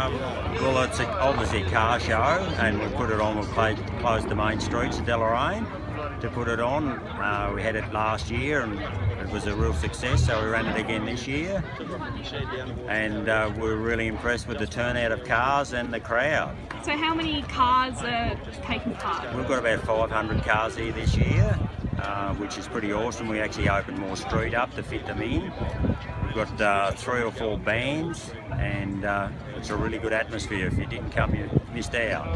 Well, it's obviously a car show, and we put it on. We've closed the main streets of Deloraine to put it on. We had it last year and it was a real success, so we ran it again this year. And we're really impressed with the turnout of cars and the crowd. So how many cars are taking part? We've got about 500 cars here this year, which is pretty awesome. We actually opened more street up to fit them in. We've got 3 or 4 bands, and it's a really good atmosphere. If you didn't come, you missed out.